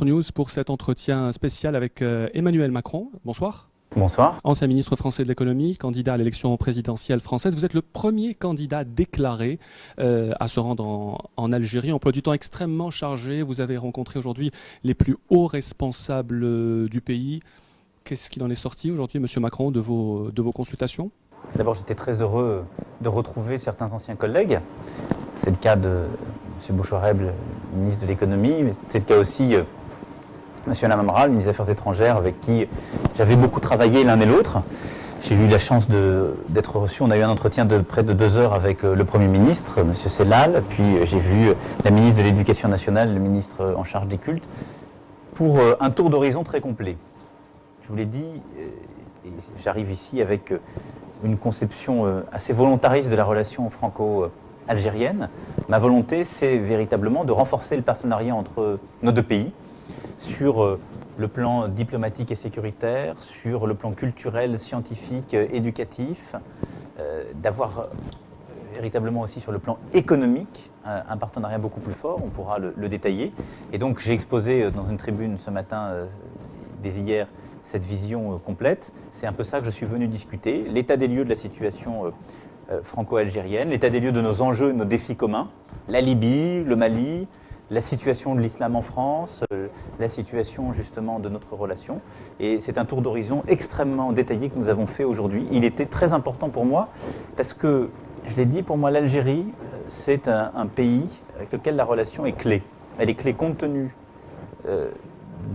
News pour cet entretien spécial avec Emmanuel Macron. Bonsoir. Bonsoir. Ancien ministre français de l'économie, candidat à l'élection présidentielle française. Vous êtes le premier candidat déclaré à se rendre en Algérie. Emploi du temps extrêmement chargé. Vous avez rencontré aujourd'hui les plus hauts responsables du pays. Qu'est-ce qu'il en est sorti aujourd'hui, Monsieur Macron, de vos consultations? D'abord, j'étais très heureux de retrouver certains anciens collègues. C'est le cas de M. Bouchoreb, ministre de l'économie, mais c'est le cas aussi de M. Lamamra, le ministre des Affaires étrangères, avec qui j'avais beaucoup travaillé l'un et l'autre. J'ai eu la chance d'être reçu. On a eu un entretien de près de 2 heures avec le Premier ministre, M. Sellal, puis j'ai vu la ministre de l'Éducation nationale, le ministre en charge des cultes, pour un tour d'horizon très complet. Je vous l'ai dit, j'arrive ici avec une conception assez volontariste de la relation franco-algérienne. Ma volonté, c'est véritablement de renforcer le partenariat entre nos deux pays sur le plan diplomatique et sécuritaire, sur le plan culturel, scientifique, éducatif, d'avoir véritablement aussi sur le plan économique un partenariat beaucoup plus fort, on pourra le détailler. Et donc j'ai exposé dans une tribune ce matin, dès hier, cette vision complète. C'est un peu ça que je suis venu discuter, l'état des lieux de la situation franco-algérienne, l'état des lieux de nos enjeux, nos défis communs, la Libye, le Mali, la situation de l'islam en France, la situation justement de notre relation. Et c'est un tour d'horizon extrêmement détaillé que nous avons fait aujourd'hui. Il était très important pour moi parce que, je l'ai dit, pour moi l'Algérie, c'est un pays avec lequel la relation est clé. Elle est clé compte tenu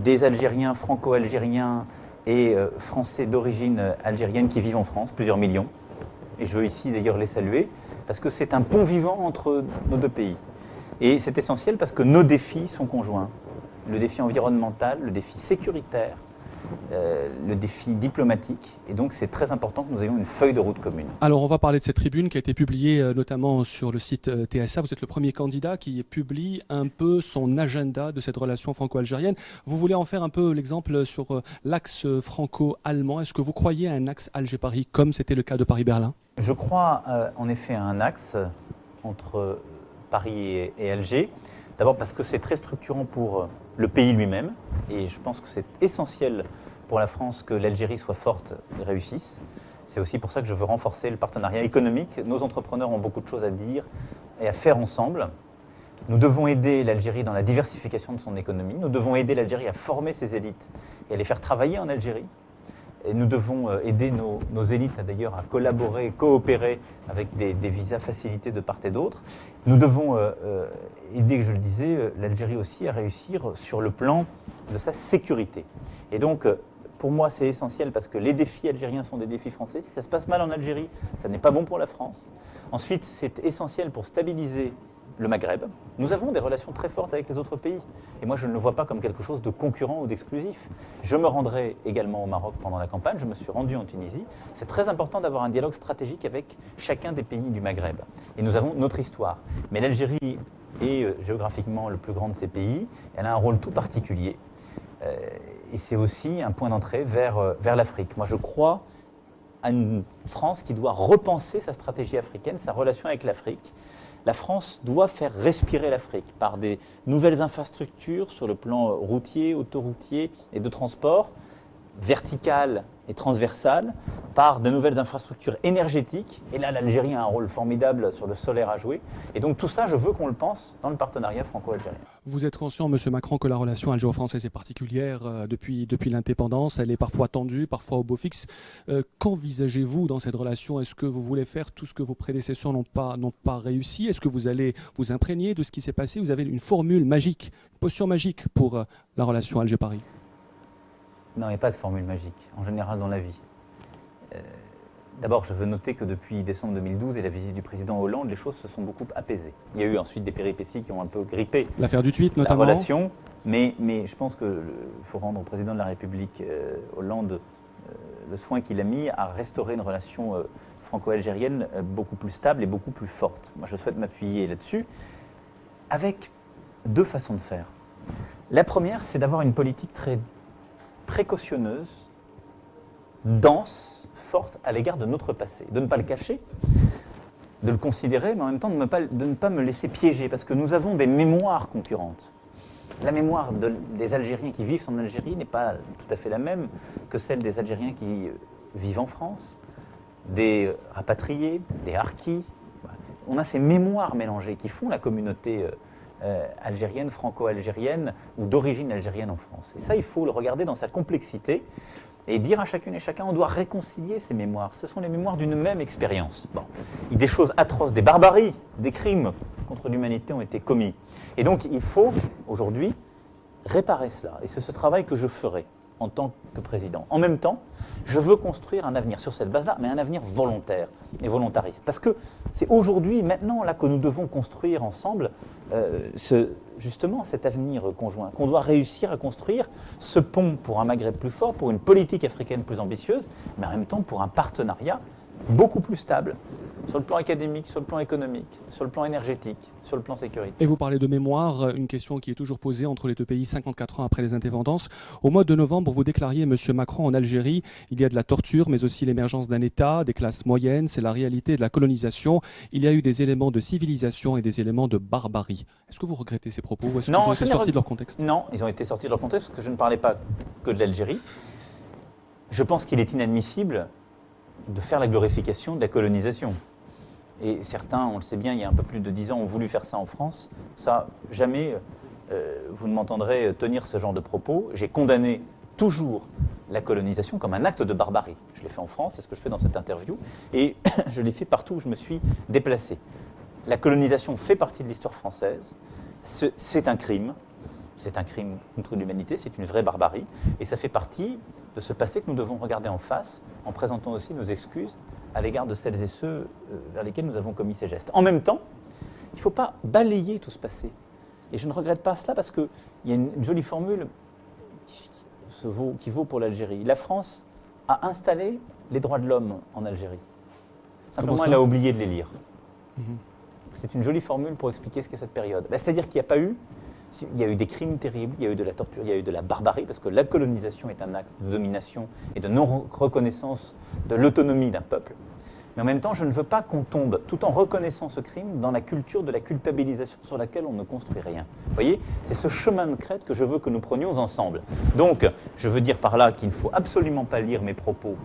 des Algériens, franco-algériens et Français d'origine algérienne qui vivent en France, plusieurs millions. Et je veux ici d'ailleurs les saluer, parce que c'est un pont vivant entre nos deux pays. Et c'est essentiel parce que nos défis sont conjoints. Le défi environnemental, le défi sécuritaire, le défi diplomatique. Et donc c'est très important que nous ayons une feuille de route commune. Alors on va parler de cette tribune qui a été publiée notamment sur le site TSA. Vous êtes le premier candidat qui publie un peu son agenda de cette relation franco-algérienne. Vous voulez en faire un peu l'exemple sur l'axe franco-allemand. Est-ce que vous croyez à un axe Alger-Paris comme c'était le cas de Paris-Berlin? Je crois en effet à un axe entre Paris et Alger. D'abord parce que c'est très structurant pour le pays lui-même. Et je pense que c'est essentiel pour la France que l'Algérie soit forte et réussisse. C'est aussi pour ça que je veux renforcer le partenariat économique. Nos entrepreneurs ont beaucoup de choses à dire et à faire ensemble. Nous devons aider l'Algérie dans la diversification de son économie. Nous devons aider l'Algérie à former ses élites et à les faire travailler en Algérie. Et nous devons aider nos élites d'ailleurs à collaborer, coopérer avec des visas facilités de part et d'autre. Nous devons aider, je le disais, l'Algérie aussi à réussir sur le plan de sa sécurité. Et donc, pour moi, c'est essentiel parce que les défis algériens sont des défis français. Si ça se passe mal en Algérie, ça n'est pas bon pour la France. Ensuite, c'est essentiel pour stabiliser le Maghreb. Nous avons des relations très fortes avec les autres pays. Et moi, je ne le vois pas comme quelque chose de concurrent ou d'exclusif. Je me rendrai également au Maroc pendant la campagne. Je me suis rendu en Tunisie. C'est très important d'avoir un dialogue stratégique avec chacun des pays du Maghreb. Et nous avons notre histoire. Mais l'Algérie est géographiquement le plus grand de ces pays. Elle a un rôle tout particulier. Et c'est aussi un point d'entrée vers l'Afrique. Moi, je crois à une France qui doit repenser sa stratégie africaine, sa relation avec l'Afrique. La France doit faire respirer l'Afrique par des nouvelles infrastructures sur le plan routier, autoroutier et de transport, verticales et transversales, par de nouvelles infrastructures énergétiques. Et là, l'Algérie a un rôle formidable sur le solaire à jouer. Et donc tout ça, je veux qu'on le pense dans le partenariat franco-algérien. Vous êtes conscient, M. Macron, que la relation algéro-française est particulière depuis l'indépendance. Elle est parfois tendue, parfois au beau fixe. Qu'envisagez-vous dans cette relation? Est-ce que vous voulez faire tout ce que vos prédécesseurs n'ont pas réussi? Est-ce que vous allez vous imprégner de ce qui s'est passé? Vous avez une formule magique, une potion magique pour la relation Alger-Paris? Non, il n'y a pas de formule magique, en général dans la vie. D'abord, je veux noter que depuis décembre 2012 et la visite du président Hollande, les choses se sont beaucoup apaisées. Il y a eu ensuite des péripéties qui ont un peu grippé l'affaire du tweet, notamment. La relation, mais je pense qu'il faut rendre au président de la République Hollande le soin qu'il a mis à restaurer une relation franco-algérienne beaucoup plus stable et beaucoup plus forte. Moi, je souhaite m'appuyer là-dessus avec 2 façons de faire. La première, c'est d'avoir une politique très précautionneuse, dense, forte à l'égard de notre passé. De ne pas le cacher, de le considérer, mais en même temps de ne pas me laisser piéger, parce que nous avons des mémoires concurrentes. La mémoire des Algériens qui vivent en Algérie n'est pas tout à fait la même que celle des Algériens qui vivent en France, des rapatriés, des harkis. On a ces mémoires mélangées qui font la communauté algérienne, franco-algérienne ou d'origine algérienne en France. Et ça, il faut le regarder dans sa complexité et dire à chacune et chacun, on doit réconcilier ces mémoires. Ce sont les mémoires d'une même expérience. Bon. Des choses atroces, des barbaries, des crimes contre l'humanité ont été commis. Et donc, il faut, aujourd'hui, réparer cela. Et c'est ce travail que je ferai en tant que président. En même temps, je veux construire un avenir sur cette base-là, mais un avenir volontaire et volontariste. Parce que c'est aujourd'hui, maintenant, là, que nous devons construire ensemble justement cet avenir conjoint, qu'on doit réussir à construire, ce pont pour un Maghreb plus fort, pour une politique africaine plus ambitieuse, mais en même temps pour un partenariat beaucoup plus stable, sur le plan académique, sur le plan économique, sur le plan énergétique, sur le plan sécurité. Et vous parlez de mémoire, une question qui est toujours posée entre les deux pays 54 ans après les indépendances. Au mois de novembre, vous déclariez, M. Macron, en Algérie, il y a de la torture, mais aussi l'émergence d'un État, des classes moyennes, c'est la réalité de la colonisation. Il y a eu des éléments de civilisation et des éléments de barbarie. Est-ce que vous regrettez ces propos ou est-ce qu'ils ont été sortis de leur contexte? Non, ils ont été sortis de leur contexte parce que je ne parlais pas que de l'Algérie. Je pense qu'il est inadmissible de faire la glorification de la colonisation. Et certains, on le sait bien, il y a un peu plus de 10 ans, ont voulu faire ça en France. Ça, jamais vous ne m'entendrez tenir ce genre de propos. J'ai condamné toujours la colonisation comme un acte de barbarie. Je l'ai fait en France, c'est ce que je fais dans cette interview, et je l'ai fait partout où je me suis déplacé. La colonisation fait partie de l'histoire française. C'est un crime contre l'humanité, c'est une vraie barbarie, et ça fait partie de ce passé que nous devons regarder en face, en présentant aussi nos excuses à l'égard de celles et ceux vers lesquels nous avons commis ces gestes. En même temps, il ne faut pas balayer tout ce passé. Et je ne regrette pas cela parce qu'il y a une jolie formule qui vaut pour l'Algérie. La France a installé les droits de l'homme en Algérie. Simplement, elle a oublié de les lire. C'est une jolie formule pour expliquer ce qu'est cette période. C'est-à-dire qu'il n'y a pas eu... Il y a eu des crimes terribles, il y a eu de la torture, il y a eu de la barbarie, parce que la colonisation est un acte de domination et de non-reconnaissance de l'autonomie d'un peuple. Mais en même temps, je ne veux pas qu'on tombe, tout en reconnaissant ce crime, dans la culture de la culpabilisation sur laquelle on ne construit rien. Vous voyez, c'est ce chemin de crête que je veux que nous prenions ensemble. Donc, je veux dire par là qu'il ne faut absolument pas lire mes propos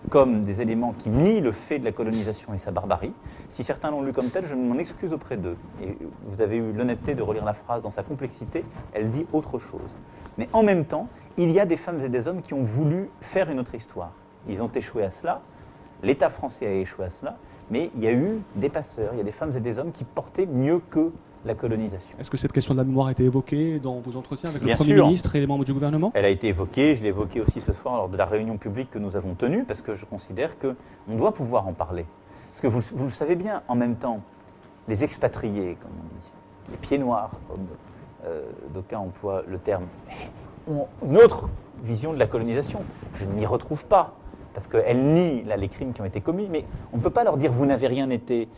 comme des éléments qui nient le fait de la colonisation et sa barbarie. Si certains l'ont lu comme tel, je m'en excuse auprès d'eux. Et vous avez eu l'honnêteté de relire la phrase dans sa complexité, elle dit autre chose. Mais en même temps, il y a des femmes et des hommes qui ont voulu faire une autre histoire. Ils ont échoué à cela, l'État français a échoué à cela, mais il y a eu des passeurs, il y a des femmes et des hommes qui portaient mieux que la colonisation. Est-ce que cette question de la mémoire a été évoquée dans vos entretiens avec le Premier sûr. ministre et les membres du gouvernement? Elle a été évoquée, je l'ai évoquée aussi ce soir lors de la réunion publique que nous avons tenue, parce que je considère qu'on doit pouvoir en parler. Parce que vous le savez bien, en même temps, les expatriés, comme on dit, les pieds noirs, comme d'aucuns emploient le terme, ont une autre vision de la colonisation. Je ne m'y retrouve pas, parce qu'elle nie là, les crimes qui ont été commis, mais on ne peut pas leur dire « vous n'avez rien été ».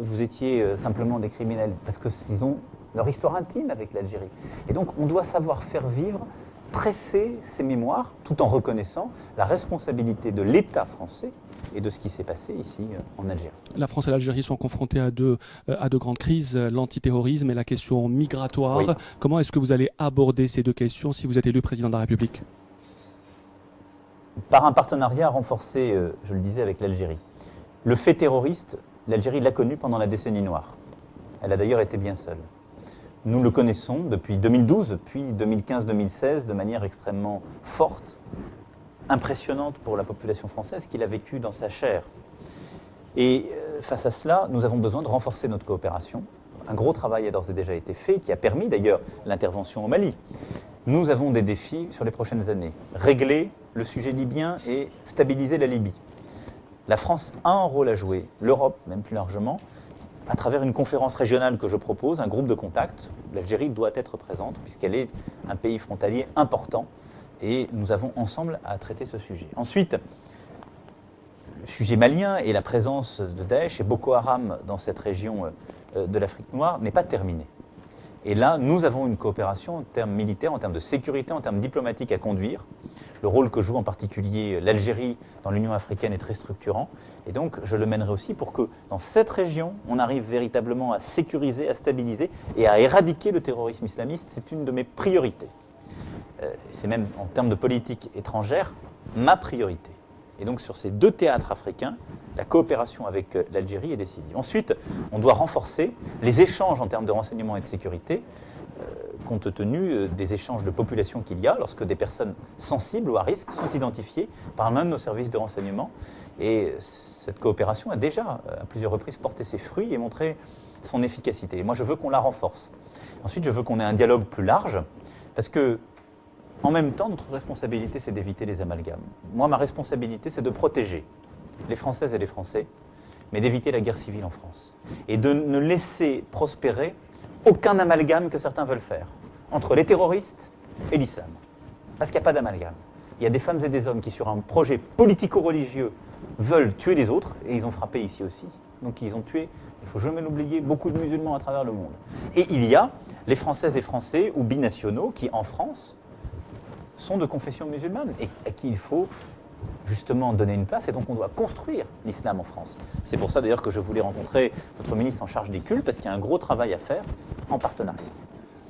Vous étiez simplement des criminels, parce qu'ils ont leur histoire intime avec l'Algérie. Et donc, on doit savoir faire vivre, tresser ces mémoires, tout en reconnaissant la responsabilité de l'État français et de ce qui s'est passé ici en Algérie. La France et l'Algérie sont confrontées à deux grandes crises, l'antiterrorisme et la question migratoire. Oui. Comment est-ce que vous allez aborder ces deux questions si vous êtes élu président de la République? Par un partenariat renforcé, je le disais, avec l'Algérie. Le fait terroriste, l'Algérie l'a connu pendant la décennie noire. Elle a d'ailleurs été bien seule. Nous le connaissons depuis 2012, puis 2015-2016, de manière extrêmement forte, impressionnante pour la population française qui l'a vécu dans sa chair. Et face à cela, nous avons besoin de renforcer notre coopération. Un gros travail a d'ores et déjà été fait, qui a permis d'ailleurs l'intervention au Mali. Nous avons des défis sur les prochaines années. Régler le sujet libyen et stabiliser la Libye. La France a un rôle à jouer, l'Europe même plus largement, à travers une conférence régionale que je propose, un groupe de contact. L'Algérie doit être présente puisqu'elle est un pays frontalier important et nous avons ensemble à traiter ce sujet. Ensuite, le sujet malien et la présence de Daesh et Boko Haram dans cette région de l'Afrique noire n'est pas terminé. Et là, nous avons une coopération en termes militaires, en termes de sécurité, en termes diplomatiques à conduire. Le rôle que joue en particulier l'Algérie dans l'Union africaine est très structurant. Et donc, je le mènerai aussi pour que dans cette région, on arrive véritablement à sécuriser, à stabiliser et à éradiquer le terrorisme islamiste. C'est une de mes priorités. C'est même, en termes de politique étrangère, ma priorité. Et donc, sur ces deux théâtres africains, la coopération avec l'Algérie est décisive. Ensuite, on doit renforcer les échanges en termes de renseignement et de sécurité, compte tenu des échanges de population qu'il y a lorsque des personnes sensibles ou à risque sont identifiées par l'un de nos services de renseignement. Et cette coopération a déjà, à plusieurs reprises, porté ses fruits et montré son efficacité. Et moi, je veux qu'on la renforce. Ensuite, je veux qu'on ait un dialogue plus large, parce que, en même temps, notre responsabilité, c'est d'éviter les amalgames. Moi, ma responsabilité, c'est de protéger les Françaises et les Français, mais d'éviter la guerre civile en France. Et de ne laisser prospérer aucun amalgame que certains veulent faire entre les terroristes et l'islam. Parce qu'il n'y a pas d'amalgame. Il y a des femmes et des hommes qui, sur un projet politico-religieux, veulent tuer les autres, et ils ont frappé ici aussi. Donc ils ont tué, il ne faut jamais l'oublier, beaucoup de musulmans à travers le monde. Et il y a les Françaises et Français, ou binationaux, qui, en France, sont de confession musulmane, et à qui il faut justement donner une place, et donc on doit construire l'islam en France. C'est pour ça d'ailleurs que je voulais rencontrer votre ministre en charge des cultes, parce qu'il y a un gros travail à faire en partenariat.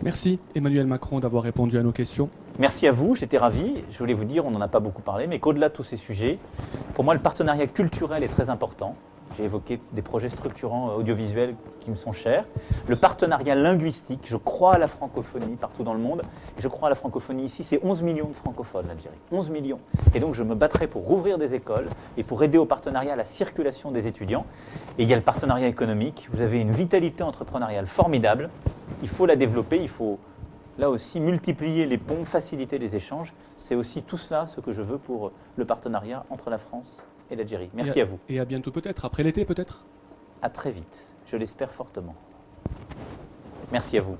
Merci Emmanuel Macron d'avoir répondu à nos questions. Merci à vous, j'étais ravi. Je voulais vous dire, on n'en a pas beaucoup parlé, mais qu'au-delà de tous ces sujets, pour moi le partenariat culturel est très important. J'ai évoqué des projets structurants audiovisuels qui me sont chers. Le partenariat linguistique, je crois à la francophonie partout dans le monde. Et je crois à la francophonie ici, c'est 11 millions de francophones l'Algérie. 11 millions. Et donc je me battrai pour rouvrir des écoles et pour aider au partenariat à la circulation des étudiants. Et il y a le partenariat économique. Vous avez une vitalité entrepreneuriale formidable. Il faut la développer, il faut là aussi multiplier les ponts, faciliter les échanges. C'est aussi tout cela ce que je veux pour le partenariat entre la France et l'Algérie. Merci à vous. Et à bientôt peut-être, après l'été peut-être. À très vite, je l'espère fortement. Merci à vous.